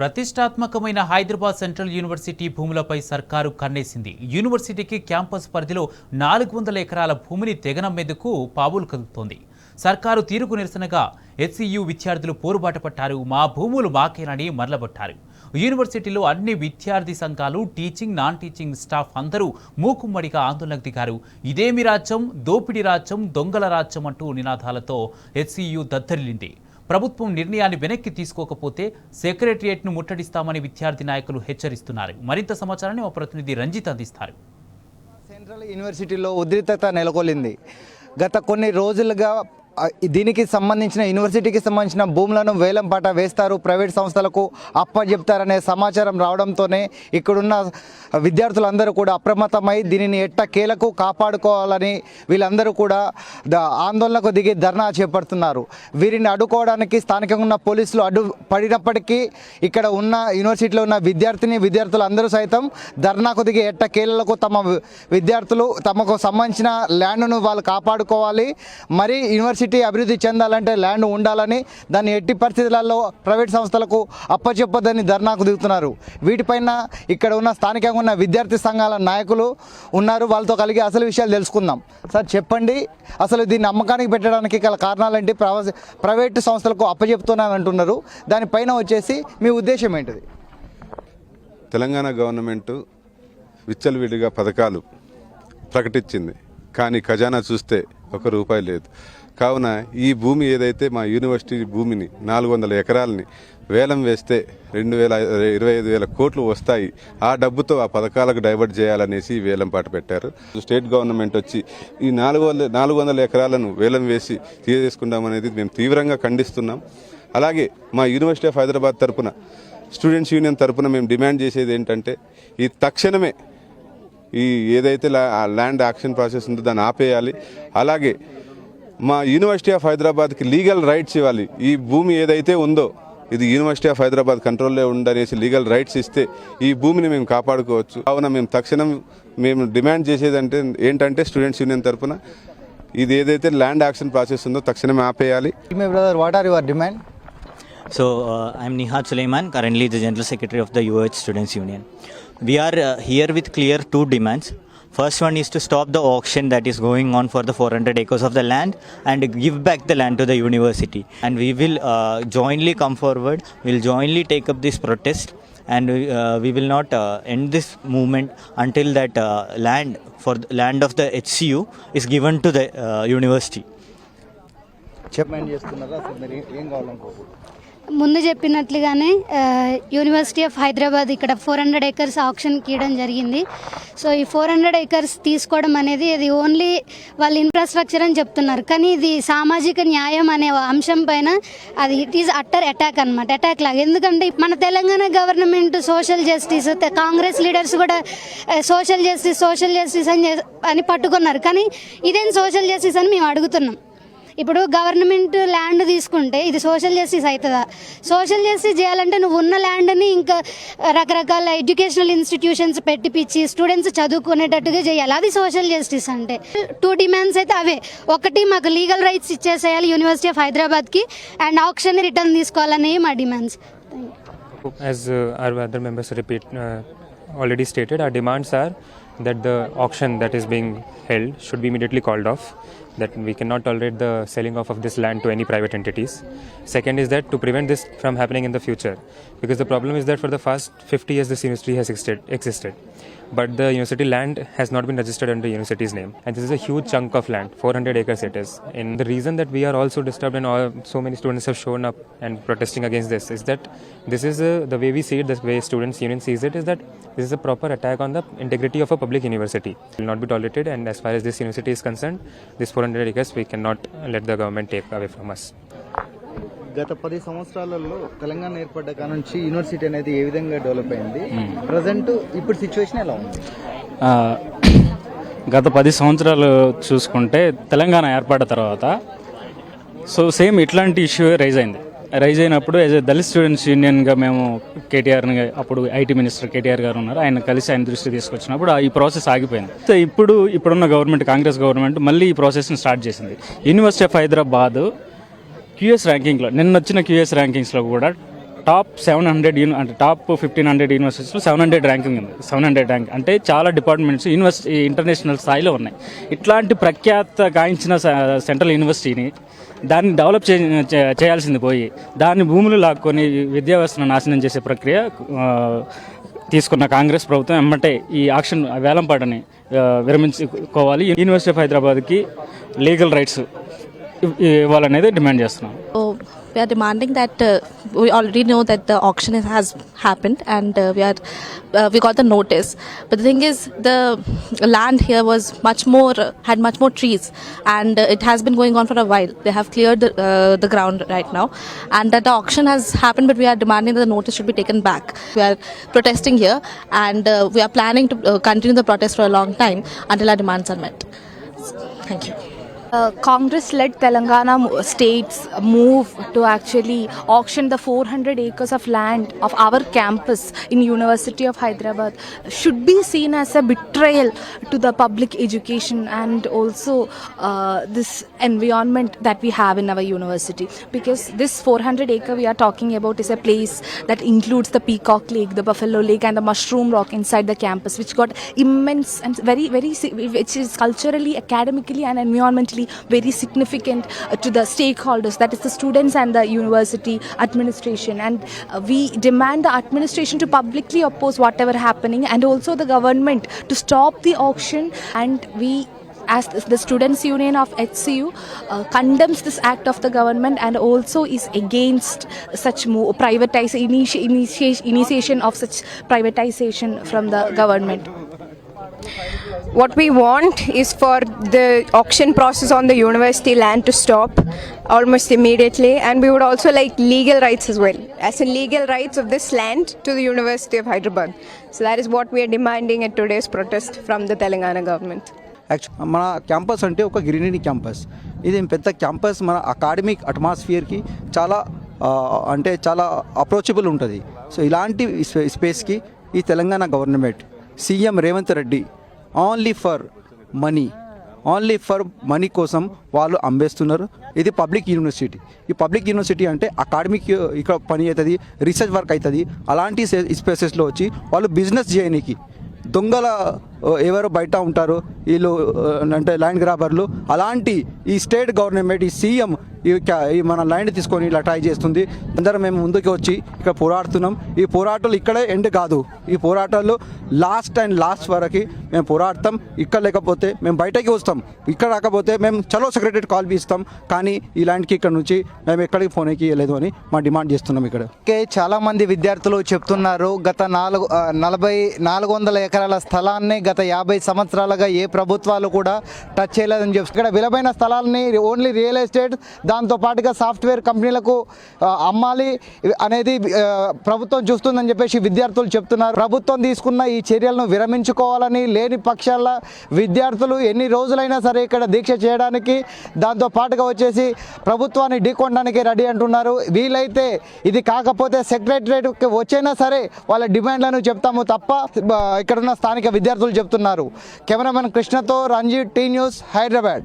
ప్రతిష్టాత్మకమైన Hyderabad central university భూములపై సర్కారు కన్నేసింది. యూనివర్సిటీకి క్యాంపస్ పరిధిలో 400 ఎకరాల భూమిని తెగనమ్మేందుకు పావులు కదుపుతోంది. సర్కారు తీరుకు నిరసనగా హెచ్సియు విద్యార్థులు పోరుబాట పట్టారు. మా భూములు మాకేనని మరలబట్టారు. యూనివర్సిటీలో అన్ని విద్యార్థి సంఘాలు, టీచింగ్, నాన్ టీచింగ్ స్టాఫ్ అందరూ మూకుమ్మడిగా ఆందోళనకు దిగారు. ఇదేమి రాజ్యం, దోపిడీ రాజ్యం, దొంగల రాజ్యం అంటూ నినాదాలతో హెచ్సియు దద్దరిల్లింది. ప్రభుత్వం నిర్ణయాన్ని వెనక్కి తీసుకోకపోతే సెక్రటరియట్ను ముట్టడిస్తామని విద్యార్థి నాయకులు హెచ్చరిస్తున్నారు. మరింత సమాచారాన్ని మా ప్రతినిధి రంజిత్ అందిస్తారు. సెంట్రల్ యూనివర్సిటీలో ఉద్రిక్తత నెలకొల్లింది. గత కొన్ని రోజులుగా దీనికి సంబంధించిన యూనివర్సిటీకి సంబంధించిన భూములను వేలంపాట వేస్తారు, ప్రైవేట్ సంస్థలకు అప్పచెప్తారనే సమాచారం రావడంతోనే ఇక్కడున్న విద్యార్థులందరూ కూడా అప్రమత్తమై దీనిని ఎట్టకేలకు కాపాడుకోవాలని వీళ్ళందరూ కూడా ఆందోళనకు దిగి ధర్నా చేపడుతున్నారు. వీరిని అడ్డుకోవడానికి స్థానికంగా ఉన్న పోలీసులు అడ్డుపడినప్పటికీ ఇక్కడ ఉన్న యూనివర్సిటీలో ఉన్న విద్యార్థులు అందరూ సైతం ధర్నాకు దిగి ఎట్టకేలకు తమ విద్యార్థులు తమకు సంబంధించిన ల్యాండ్ను వాళ్ళు కాపాడుకోవాలి, మరి యూనివర్సిటీ అభివృద్ధి చెందాలంటే ల్యాండ్ ఉండాలని, దాన్ని ఎట్టి పరిస్థితులలో ప్రైవేట్ సంస్థలకు అప్పచెప్పొద్దని ధర్నాకు దిగుతున్నారు. వీటిపైన ఇక్కడ ఉన్న స్థానికంగా ఉన్న విద్యార్థి సంఘాల నాయకులు ఉన్నారు. వాళ్ళతో కలిగి అసలు విషయాలు తెలుసుకుందాం. సార్ చెప్పండి, అసలు దీన్ని అమ్మకానికి పెట్టడానికి గల కారణాలేంటి? ప్రైవేటు సంస్థలకు అప్పచెప్తున్నాను అంటున్నారు, దానిపైన వచ్చేసి మీ ఉద్దేశం ఏంటిది? తెలంగాణ గవర్నమెంట్ విచ్చలవిడిగా పథకాలు ప్రకటించింది, కానీ ఖజానా చూస్తే ₹1 లేదు. కావున ఈ భూమి ఏదైతే మా యూనివర్సిటీ భూమిని 400 ఎకరాలని వేలం వేస్తే 25,000 కోట్లు వస్తాయి. ఆ డబ్బుతో ఆ పథకాలకు డైవర్ట్ చేయాలనేసి వేలంపాట పెట్టారు. స్టేట్ గవర్నమెంట్ వచ్చి ఈ 400 ఎకరాలను వేలం వేసి తీసేసుకుంటామనేది మేము తీవ్రంగా ఖండిస్తున్నాం. అలాగే మా యూనివర్సిటీ ఆఫ్ హైదరాబాద్ తరపున, స్టూడెంట్స్ యూనియన్ తరపున మేము డిమాండ్ చేసేది ఏంటంటే, ఈ తక్షణమే ఈ ఏదైతే ల్యాండ్ యాక్షన్ ప్రాసెస్ ఉందో దాన్ని ఆపేయాలి. అలాగే మా యూనివర్సిటీ ఆఫ్ హైదరాబాద్కి లీగల్ రైట్స్ ఇవ్వాలి. ఈ భూమి ఏదైతే ఉందో ఇది యూనివర్సిటీ ఆఫ్ హైదరాబాద్ కంట్రోల్లో ఉండనేసి లీగల్ రైట్స్ ఇస్తే ఈ భూమిని మేము కాపాడుకోవచ్చు. కావున మేము తక్షణం డిమాండ్ చేసేది ఏంటంటే స్టూడెంట్స్ యూనియన్ తరఫున ఇది ఏదైతే ల్యాండ్ యాక్షన్ ప్రాసెస్ ఉందో తక్షణమే ఆపేయాలి. Brother, what are your demand? So, I'm Nihat Suleiman, currently the General Secretary of the UH Students Union. We are here with clear 2 demands. First one is to stop the auction that is going on for the 400 acres of the land and give back the land to the university. And we will jointly come forward, we'll jointly take up this protest, and we will not end this movement until that land of the HCU is given to the university. ముందు చెప్పినట్లుగానే university of Hyderabad ఇక్కడ 400 acres ఆప్షన్కి ఇవ్వడం జరిగింది. So ఈ 400 acres తీసుకోవడం అనేది ఇది only వాళ్ళ ఇన్ఫ్రాస్ట్రక్చర్ అని చెప్తున్నారు, కానీ ఇది సామాజిక న్యాయం అనే అంశం పైన అది ఇట్ ఈజ్ అట్టర్ అటాక్ అనమాట, అటాక్ లాగా. ఎందుకంటే మన Telangana government social justice, Congress leaders కూడా సోషల్ జస్టిస్ అని పట్టుకున్నారు, కానీ ఇదేం సోషల్ జస్టిస్ అని మేము అడుగుతున్నాం. ఇప్పుడు గవర్నమెంట్ ల్యాండ్ తీసుకుంటే ఇది సోషల్ జస్టిస్ అవుతుందా? సోషల్ జస్టిస్ చేయాలంటే నువ్వు ఉన్న ల్యాండ్ని ఇంకా రకరకాల ఎడ్యుకేషనల్ ఇన్స్టిట్యూషన్స్ పెట్టిపిచ్చి స్టూడెంట్స్ చదువుకునేటట్టుగా చేయాలి, అది సోషల్ జస్టిస్ అంటే. 2 డిమాండ్స్ అయితే అవే. ఒకటి, మాకు లీగల్ రైట్స్ ఇచ్చేసేయాలి యూనివర్సిటీ ఆఫ్ హైదరాబాద్కి, అండ్ ఆప్షన్ రిటర్న్ తీసుకోవాలనేవి మా demands. As our other members already stated, our demands are that the auction that is being held should be immediately called off, that we cannot tolerate the selling off of this land to any private entities. Second is that to prevent this from happening in the future, because the problem is that for the past 50 years this university has existed, but the university land has not been registered under the university's name, and this is a huge chunk of land, 400 acres it is. And the reason that we are also disturbed and so many students have shown up and protesting against this is that this is the way we see it, the way students union sees it, is that this is a proper attack on the integrity of a public university. It will not be tolerated, and as far as this university is concerned, this 400 acres we cannot let the government take away from us. గత 10 సంవత్సరాలలో తెలంగాణ ఏర్పడ్డ కాడ నుంచి university అనేది ఏ విధంగా develop అయింది? Present ఇప్పుడు situation ఎలా ఉంది? గత 10 సంవత్సరాలు చూసుకుంటే తెలంగాణ ఏర్పడ్డ తర్వాత సేమ్ ఇట్లాంటి ఇష్యూ రైజ్ అయినప్పుడు యాజ్ ఎ దళిత్ స్టూడెంట్స్ యూనియన్గా మేము కేటీఆర్ని, అప్పుడు ఐటీ మినిస్టర్ కేటీఆర్ గారు ఉన్నారు, ఆయన కలిసి ఆయన దృష్టి తీసుకొచ్చినప్పుడు ఈ ప్రాసెస్ ఆగిపోయింది. సో ఇప్పుడున్న గవర్నమెంట్, కాంగ్రెస్ గవర్నమెంట్ మళ్ళీ ఈ ప్రాసెస్ని స్టార్ట్ చేసింది. యూనివర్సిటీ ఆఫ్ హైదరాబాద్ QS ర్యాంకింగ్లో, నిన్న వచ్చిన QS ర్యాంకింగ్స్లో కూడా టాప్ 700 అంటే టాప్ 1500 యూనివర్సిటీస్లో 700 ర్యాంకింగ్ ఉంది. 700 ర్యాంక్ అంటే చాలా డిపార్ట్మెంట్స్ యూనివర్సిటీ ఇంటర్నేషనల్ స్థాయిలో ఉన్నాయి. ఇట్లాంటి ప్రఖ్యాత గాయించిన సెంట్రల్ యూనివర్సిటీని దాన్ని డెవలప్ చేయాల్సింది పోయి దాన్ని భూములు లాక్కొని విద్యా వ్యవస్థను నాశనం చేసే ప్రక్రియ తీసుకున్న కాంగ్రెస్ ప్రభుత్వం ఎమ్మటే ఈ ఆక్షన్ వేలంపాటని విరమించుకోవాలి. యూనివర్సిటీ ఆఫ్ హైదరాబాద్కి లీగల్ రైట్స్ ఇవ్వాలనేది డిమాండ్ చేస్తున్నాం. We are demanding that we already know that the auction has happened and we got the notice. But the thing is, the land here was had much more trees, and it has been going on for a while. They have cleared the ground right now, and that the auction has happened. But we are demanding that the notice should be taken back. We are protesting here, and we are planning to continue the protest for a long time until our demands are met. Thank you. Congress-led Telangana states move to actually auction the 400 acres of land of our campus in University of Hyderabad should be seen as a betrayal to the public education and also this environment that we have in our university, because this 400 acre we are talking about is a place that includes the Peacock Lake, the Buffalo Lake and the Mushroom Rock inside the campus, which got immense and which is culturally, academically and environmentally very significant to the stakeholders, that is the students and the university administration, and we demand the administration to publicly oppose whatever happening and also the government to stop the auction. And we as the students union of HCU condemns this act of the government and also is against such initiation of such privatization from the government. What we want is for the auction process on the university land to stop almost immediately, and we would also like legal rights as well, as in legal rights of this land to the University of Hyderabad. So that is what we are demanding at today's protest from the Telangana government. మన campus అంటే ఒక greenery campus. ఇది పెద్ద campus మన academic అట్మాస్ఫియర్కి చాలా అంటే చాలా approachable ఉంటుంది. సో ఇలాంటి స్పేస్కి ఈ Telangana government CM Revanth Reddy only for money కోసం వాళ్ళు అమ్మేస్తున్నారు. ఇది పబ్లిక్ యూనివర్సిటీ. ఈ పబ్లిక్ యూనివర్సిటీ అంటే అకాడమిక్ ఇక్కడ పని అవుతుంది, రీసెర్చ్ వర్క్ అవుతుంది. అలాంటి స్పేసెస్లో వచ్చి వాళ్ళు బిజినెస్ చేయడానికి దొంగల ఎవరు బయట ఉంటారు వీళ్ళు అంటే ల్యాండ్ గ్రాబర్లు, అలాంటి ఈ స్టేట్ గవర్నమెంట్ ఈ సీఎం ఈ మన ల్యాండ్ తీసుకొని ఇలా ట్రై చేస్తుంది. అందరం మేము ముందుకు వచ్చి ఇక్కడ పోరాడుతున్నాం. ఈ పోరాటాలు ఇక్కడే ఎండ్ కాదు, ఈ పోరాటాలు లాస్ట్ వరకు మేము పోరాడతాం. ఇక్కడ లేకపోతే మేము బయటకి వస్తాం, ఇక్కడ రాకపోతే మేము చలో సెక్రటరీ కాల్ ఇస్తాం. కానీ ఈ ల్యాండ్కి ఇక్కడ నుంచి మేము ఎక్కడికి పోనీకి లేదు అని మా డిమాండ్ చేస్తున్నాం. ఇక్కడ చాలామంది విద్యార్థులు చెప్తున్నారు గత 400 ఎకరాల స్థలాన్ని గత 50 సంవత్సరాలుగా ఏ ప్రభుత్వాలు కూడా టచ్ చేయలేదని చెప్పి ఇక్కడ విలువైన స్థలాలని ఓన్లీ రియల్ ఎస్టేట్ దాంతో పాటుగా సాఫ్ట్వేర్ కంపెనీలకు అమ్మాలి అనేది ప్రభుత్వం చూస్తుందని చెప్పేసి విద్యార్థులు చెప్తున్నారు. ప్రభుత్వం తీసుకున్న ఈ చర్యలను విరమించుకోవాలని, లేని పక్షాల విద్యార్థులు ఎన్ని రోజులైనా సరే ఇక్కడ దీక్ష చేయడానికి దాంతో పాటుగా వచ్చేసి ప్రభుత్వాన్ని ఢీకొనడానికి రెడీ అంటున్నారు. వీలైతే ఇది కాకపోతే సెక్రటరేట్కి వచ్చైనా సరే వాళ్ళ డిమాండ్లను చెప్తాము తప్ప ఇక్కడున్న స్థానిక విద్యార్థులు చెప్తున్నారు. కెమెరామెన్ కృష్ణతో రంజిత్, టీ న్యూస్, హైదరాబాద్.